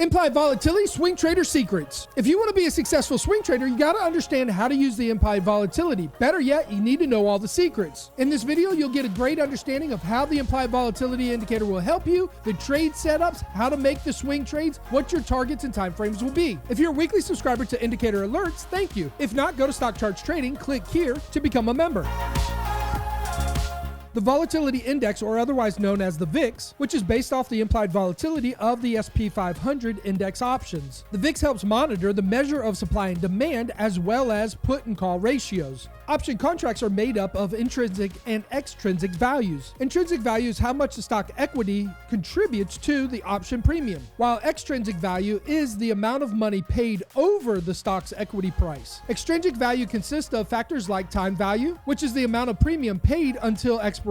Implied Volatility Swing Trader Secrets. If you want to be a successful swing trader, you got to understand how to use the Implied Volatility. Better yet, you need to know all the secrets. In this video, you'll get a great understanding of how the Implied Volatility indicator will help you, the trade setups, how to make the swing trades, what your targets and timeframes will be. If you're a weekly subscriber to Indicator Alerts, thank you. If not, go to Stock Charts Trading, click here to become a member. The Volatility Index, or otherwise known as the VIX, which is based off the implied volatility of the S&P 500 index options. The VIX helps monitor the measure of supply and demand as well as put and call ratios. Option contracts are made up of intrinsic and extrinsic values. Intrinsic value is how much the stock equity contributes to the option premium, while extrinsic value is the amount of money paid over the stock's equity price. Extrinsic value consists of factors like time value, which is the amount of premium paid until expiration,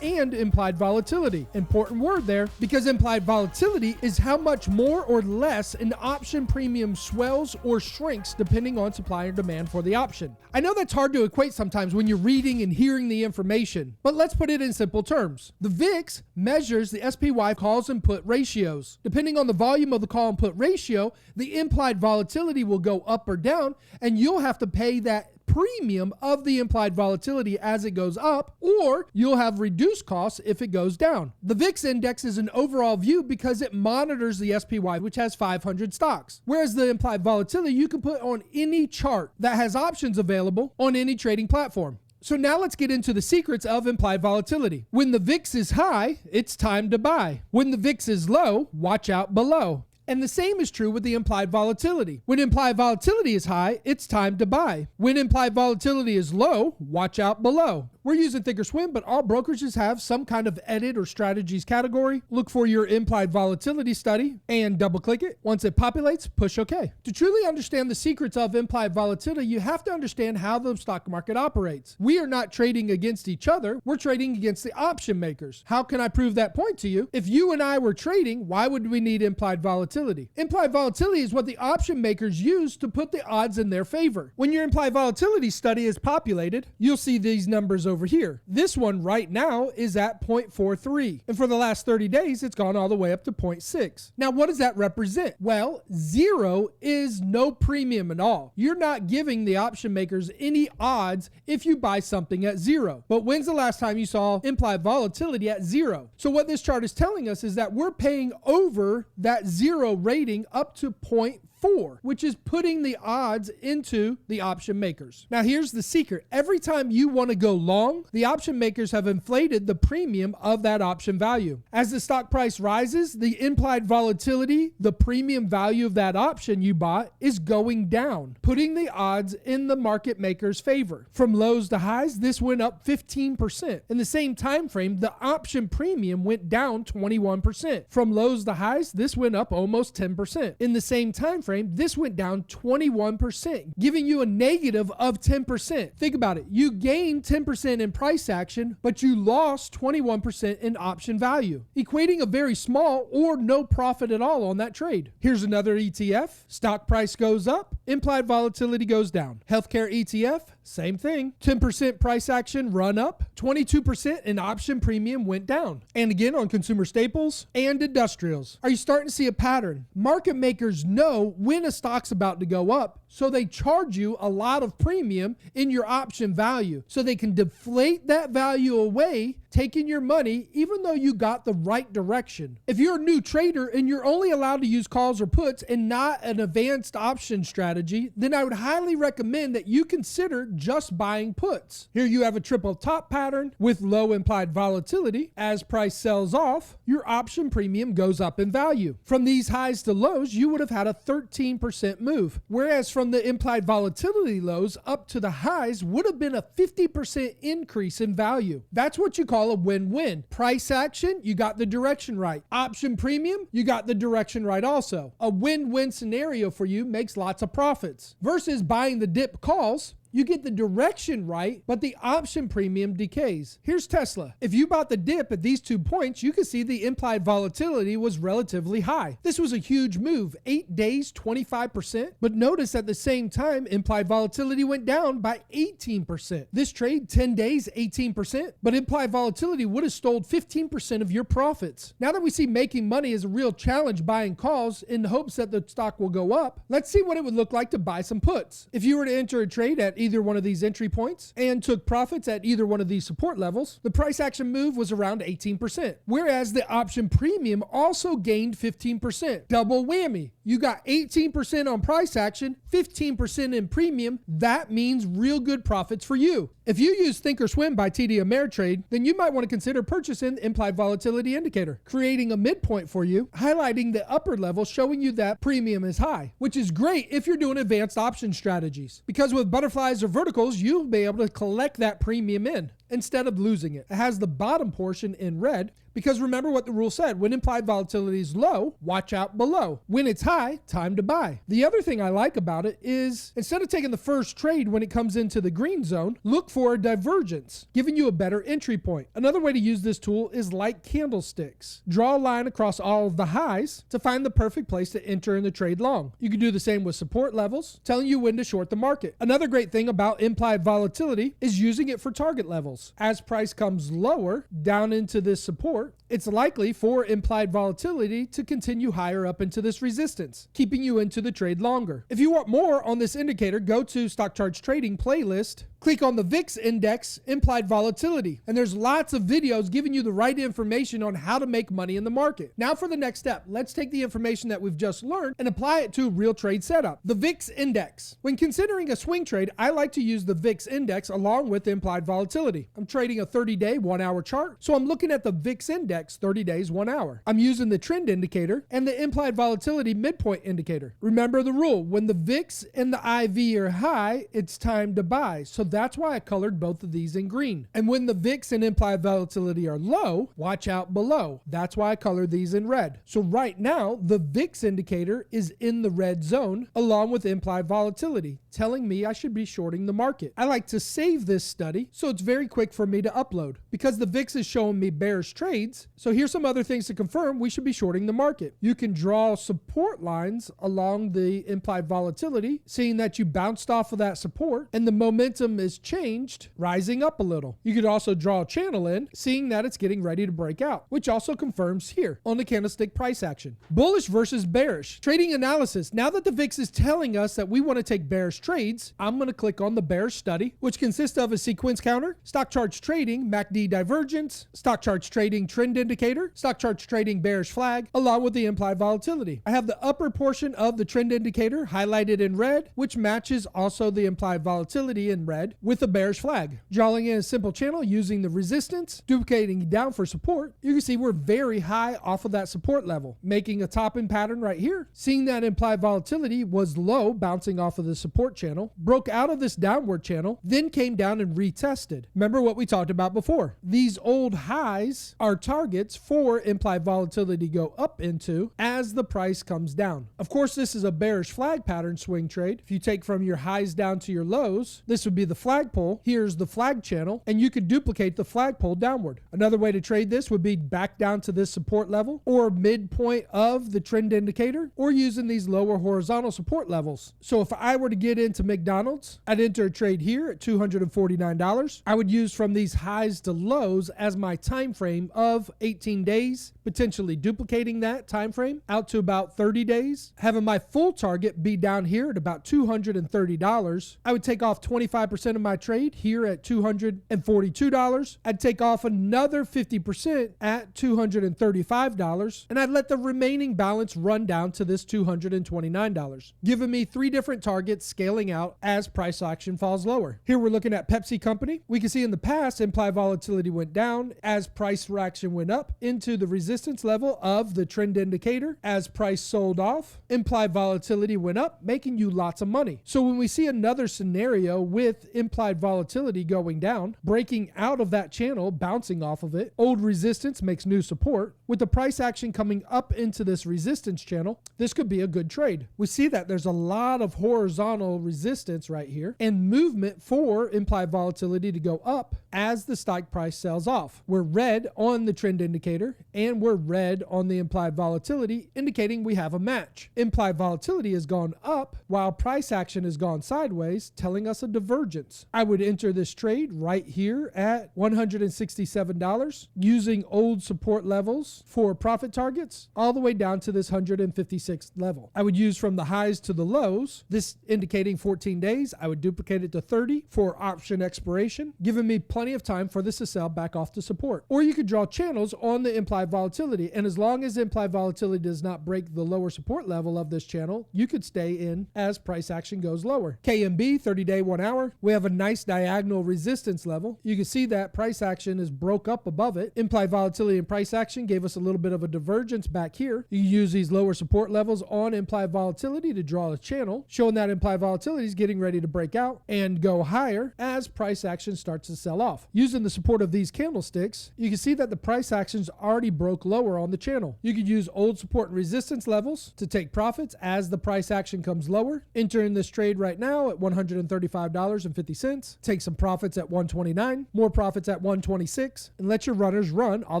and implied volatility. Important word there, because implied volatility is how much more or less an option premium swells or shrinks depending on supply and demand for the option. I know that's hard to equate sometimes when you're reading and hearing the information, but let's put it in simple terms. The VIX measures the SPY calls and put ratios. Depending on the volume of the call and put ratio, the implied volatility will go up or down, and you'll have to pay that premium of the implied volatility as it goes up, or you'll have reduced costs if it goes down. The VIX index is an overall view because it monitors the SPY, which has 500 stocks, whereas the implied volatility you can put on any chart that has options available on any trading platform. So now let's get into the secrets of implied volatility. When the VIX is high, it's time to buy. When the VIX is low, watch out below. And the same is true with the implied volatility. When implied volatility is high, it's time to buy. When implied volatility is low, watch out below. We're using Thinkorswim, but all brokerages have some kind of edit or strategies category. Look for your implied volatility study and double click it. Once it populates, push OK. To truly understand the secrets of implied volatility, you have to understand how the stock market operates. We are not trading against each other. We're trading against the option makers. How can I prove that point to you? If you and I were trading, why would we need implied volatility? Implied volatility is what the option makers use to put the odds in their favor. When your implied volatility study is populated, you'll see these numbers over here. This one right now is at 0.43. And for the last 30 days, it's gone all the way up to 0.6. Now, what does that represent? Well, 0 is no premium at all. You're not giving the option makers any odds if you buy something at 0. But when's the last time you saw implied volatility at 0? So what this chart is telling us is that we're paying over that 0 rating up to 0.4, which is putting the odds into the option makers. Now here's the secret. Every time you want to go long, the option makers have inflated the premium of that option value. As the stock price rises, the implied volatility, the premium value of that option you bought, is going down, putting the odds in the market maker's favor. From lows to highs, this went up 15%. In the same time frame, the option premium went down 21%. From lows to highs, this went up almost 10%. In the same time frame, this went down 21%, giving you a negative of 10%. Think about it. You gained 10% in price action, but you lost 21% in option value, equating a very small or no profit at all on that trade. Here's another ETF. Stock price goes up, implied volatility goes down. Healthcare ETF, same thing. 10% price action run up, 22% in option premium went down. And again on consumer staples and industrials. Are you starting to see a pattern? Market makers know when a stock's about to go up, so they charge you a lot of premium in your option value so they can deflate that value away, taking your money even though you got the right direction. If you're a new trader and you're only allowed to use calls or puts and not an advanced option strategy, then I would highly recommend that you consider just buying puts. Here you have a triple top pattern with low implied volatility. As price sells off, your option premium goes up in value. From these highs to lows, you would have had a 13% move, whereas from the implied volatility lows up to the highs would have been a 50% increase in value. That's what you call a win-win. Price action, you got the direction right. Option premium, you got the direction right also. A win-win scenario for you makes lots of profits. Versus buying the dip calls, You get the direction right, but the option premium decays. Here's Tesla. If you bought the dip at these 2 points, you can see the implied volatility was relatively high. This was a huge move, 8 days, 25%. But notice at the same time, implied volatility went down by 18%. This trade, 10 days, 18%, but implied volatility would have stole 15% of your profits. Now that we see making money is a real challenge buying calls in the hopes that the stock will go up, let's see what it would look like to buy some puts. If you were to enter a trade at either one of these entry points and took profits at either one of these support levels, the price action move was around 18%, whereas the option premium also gained 15%. Double whammy. You got 18% on price action, 15% in premium. That means real good profits for you. If you use Thinkorswim by TD Ameritrade, then you might want to consider purchasing the implied volatility indicator, creating a midpoint for you, highlighting the upper level, showing you that premium is high, which is great if you're doing advanced option strategies, because with butterflies or verticals, you'll be able to collect that premium in instead of losing it. It has the bottom portion in red, because remember what the rule said, when implied volatility is low, watch out below. When it's high, time to buy. The other thing I like about it is instead of taking the first trade when it comes into the green zone, look for a divergence, giving you a better entry point. Another way to use this tool is like candlesticks. Draw a line across all of the highs to find the perfect place to enter in the trade long. You can do the same with support levels, telling you when to short the market. Another great thing about implied volatility is using it for target levels. As price comes lower down into this support, it's likely for implied volatility to continue higher up into this resistance, keeping you into the trade longer. If you want more on this indicator, go to Stock Charts Trading playlist, click on the VIX Index Implied Volatility, and there's lots of videos giving you the right information on how to make money in the market. Now for the next step, let's take the information that we've just learned and apply it to a real trade setup. The VIX Index. When considering a swing trade, I like to use the VIX Index along with the implied volatility. I'm trading a 30-day, 1-hour chart, so I'm looking at the VIX Index 30 days, 1 hour. I'm using the trend indicator and the implied volatility midpoint indicator. Remember the rule, when the VIX and the IV are high, it's time to buy. So that's why I colored both of these in green. And when the VIX and implied volatility are low, watch out below. That's why I colored these in red. So right now, the VIX indicator is in the red zone along with implied volatility, telling me I should be shorting the market. I like to save this study so it's very quick for me to upload. Because the VIX is showing me bearish trades, so here's some other things to confirm we should be shorting the market. You can draw support lines along the implied volatility, seeing that you bounced off of that support and the momentum is changed, rising up a little. You could also draw a channel in, seeing that it's getting ready to break out, which also confirms here on the candlestick price action. Bullish versus bearish. Trading analysis. Now that the VIX is telling us that we want to take bearish trades, I'm going to click on the bearish study, which consists of a sequence counter, stock charts trading, MACD divergence, stock charts trading trend indicator, stock charts trading bearish flag, along with the implied volatility. I have the upper portion of the trend indicator highlighted in red, which matches also the implied volatility in red with a bearish flag. Drawing in a simple channel using the resistance, duplicating down for support, you can see we're very high off of that support level, making a top-in pattern right here. Seeing that implied volatility was low, bouncing off of the support channel, broke out of this downward channel, then came down and retested. Remember what we talked about before. These old highs are targets for implied volatility to go up into as the price comes down. Of course, this is a bearish flag pattern swing trade. If you take from your highs down to your lows, this would be the flagpole. Here's the flag channel, and you could duplicate the flagpole downward. Another way to trade this would be back down to this support level or midpoint of the trend indicator, or using these lower horizontal support levels. So if I were to get into McDonald's, I'd enter a trade here at $249. I would use from these highs to lows as my time frame of 18 days, potentially duplicating that time frame out to about 30 days, having my full target be down here at about $230. I would take off 25% of my trade here at $242. I'd take off another 50% at $235, and I'd let the remaining balance run down to this $229, giving me 3 different targets scaling out as price action falls lower. Here we're looking at Pepsi Company. We can see in the past implied volatility went down as price action went up into the resistance level of the trend indicator. As price sold off, implied volatility went up, making you lots of money. So when we see another scenario with implied volatility going down, breaking out of that channel, bouncing off of it, old resistance makes new support, With the price action coming up into this resistance channel, this could be a good trade. We see that there's a lot of horizontal resistance right here and movement for implied volatility to go up as the stock price sells off. We're red on the trend indicator and we're red on the implied volatility, indicating we have a match. Implied volatility has gone up while price action has gone sideways, telling us a divergence. I would enter this trade right here at $167 using old support levels for profit targets all the way down to this 156th level. I would use from the highs to the lows, this indicating 14 days. I would duplicate it to 30 for option expiration, giving me plenty of time for this to sell back off to support. Or you could draw channels on the implied volatility, and as long as the implied volatility does not break the lower support level of this channel, you could stay in as price action goes lower. KMB 30-day 1 hour, we have a nice diagonal resistance level. You can see that price action is broke up above it. Implied volatility and price action gave us a little bit of a divergence back here. You use these lower support levels on implied volatility to draw a channel, showing that implied volatility is getting ready to break out and go higher as price action starts to sell off. Using the support of these candlesticks, you can see that the price actions already broke lower on the channel. You could use old support and resistance levels to take profits as the price action comes lower. Entering this trade right now at $135.50. Take some profits at $129, more profits at $126, and let your runners run all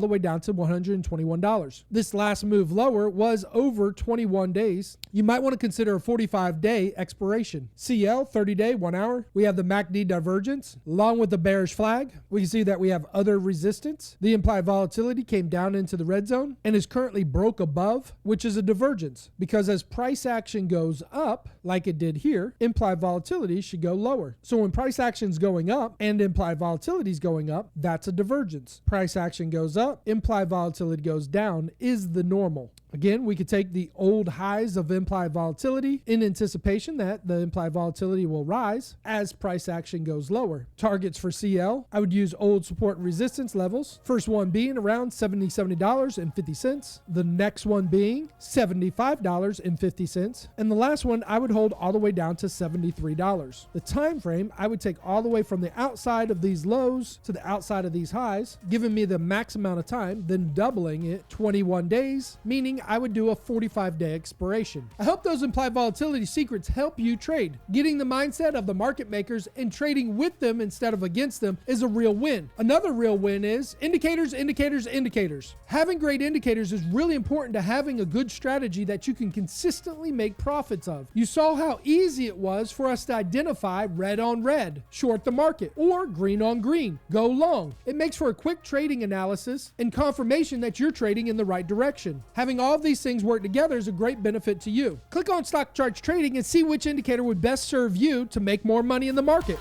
the way down to $121. This last move lower was over 21 days. You might want to consider a 45-day expiration. CL 30-day 1 hour. We have the MACD divergence along with the bearish flag. We can see that we have other resistance. The implied volatility came down into the red zone and is currently broke above, which is a divergence, because as price action goes up, like it did here, implied volatility should go lower. So when price action is going up and implied volatility is going up, that's a divergence. Price action goes up, implied volatility goes down is the normal. Again, we could take the old highs of implied volatility in anticipation that the implied volatility will rise as price action goes lower. Targets for CL, I would use old support and resistance levels. First one being around $70.50. The next one being $75.50. And the last one I would hold all the way down to $73. The time frame I would take all the way from the outside of these lows to the outside of these highs, giving me the max amount of time, then doubling it 21 days, meaning I would do a 45-day expiration. I hope those implied volatility secrets help you trade. Getting the mindset of the market makers and trading with them instead of against them is a real win. Another real win is indicators, indicators, indicators. Having great indicators is really important to having a good strategy that you can consistently make profits of. You saw how easy it was for us to identify red on red, short the market, or green on green, go long. It makes for a quick trading analysis and confirmation that you're trading in the right direction. Having all of these things work together is a great benefit to you. Click on Stock Charts Trading and see which indicator would best serve you to make more money in the market.